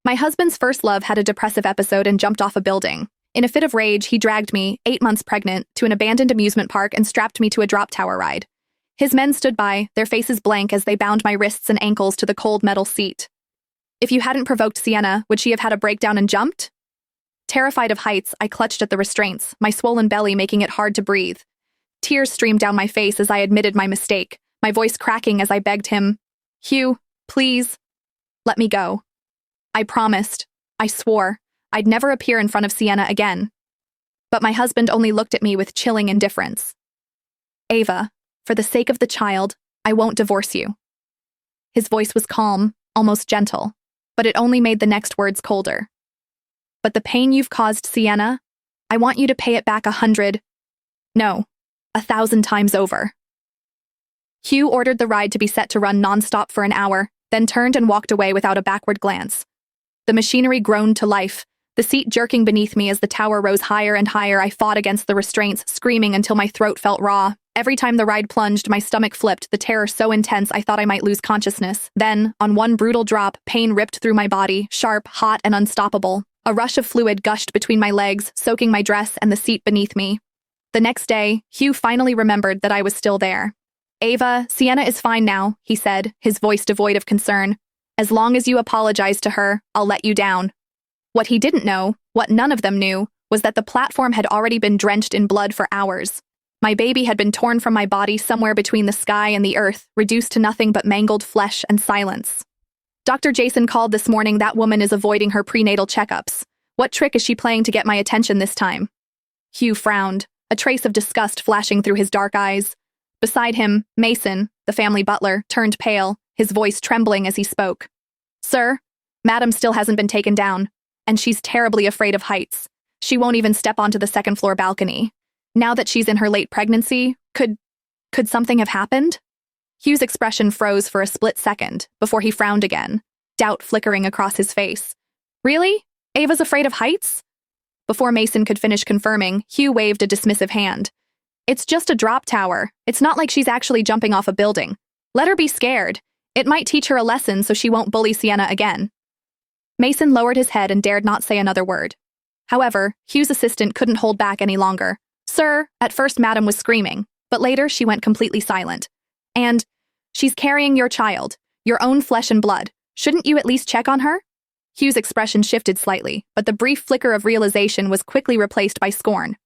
My husband's first love had a depressive episode and jumped off a building. In a fit of rage, he dragged me, 8 months pregnant, to an abandoned amusement park and strapped me to a drop tower ride. His men stood by, their faces blank as they bound my wrists and ankles to the cold metal seat. If you hadn't provoked Sienna, would she have had a breakdown and jumped? Terrified of heights, I clutched at the restraints, my swollen belly making it hard to breathe. Tears streamed down my face as I admitted my mistake, my voice cracking as I begged him, "Hugh, please, let me go." I promised, I swore, I'd never appear in front of Sienna again. But my husband only looked at me with chilling indifference. "Ava, for the sake of the child, I won't divorce you." His voice was calm, almost gentle, but it only made the next words colder. "But the pain you've caused Sienna, I want you to pay it back 100, no, 1,000 times over." Hugh ordered the ride to be set to run nonstop for an hour, then turned and walked away without a backward glance. The machinery groaned to life, the seat jerking beneath me as the tower rose higher and higher. I fought against the restraints, screaming until my throat felt raw. Every time the ride plunged, my stomach flipped, the terror so intense I thought I might lose consciousness. Then, on one brutal drop, pain ripped through my body, sharp, hot, and unstoppable. A rush of fluid gushed between my legs, soaking my dress and the seat beneath me. The next day, Hugh finally remembered that I was still there. "Ava, Sienna is fine now," he said, his voice devoid of concern. "As long as you apologize to her, I'll let you down." What he didn't know, what none of them knew, was that the platform had already been drenched in blood for hours. My baby had been torn from my body somewhere between the sky and the earth, reduced to nothing but mangled flesh and silence. Dr. Jason called this morning. That woman is avoiding her prenatal checkups. What trick is she playing to get my attention this time? Hugh frowned, a trace of disgust flashing through his dark eyes. Beside him, Mason, the family butler, turned pale, his voice trembling as he spoke. "Sir, Madam still hasn't been taken down, and she's terribly afraid of heights. She won't even step onto the second-floor balcony. Now that she's in her late pregnancy, could something have happened?" Hugh's expression froze for a split second, before he frowned again, doubt flickering across his face. "Really? Ava's afraid of heights?" Before Mason could finish confirming, Hugh waved a dismissive hand. "It's just a drop tower. It's not like she's actually jumping off a building. Let her be scared. It might teach her a lesson so she won't bully Sienna again." Mason lowered his head and dared not say another word. However, Hugh's assistant couldn't hold back any longer. "Sir," at first Madam was screaming, but later she went completely silent. "And she's carrying your child, your own flesh and blood. Shouldn't you at least check on her?" Hugh's expression shifted slightly, but the brief flicker of realization was quickly replaced by scorn.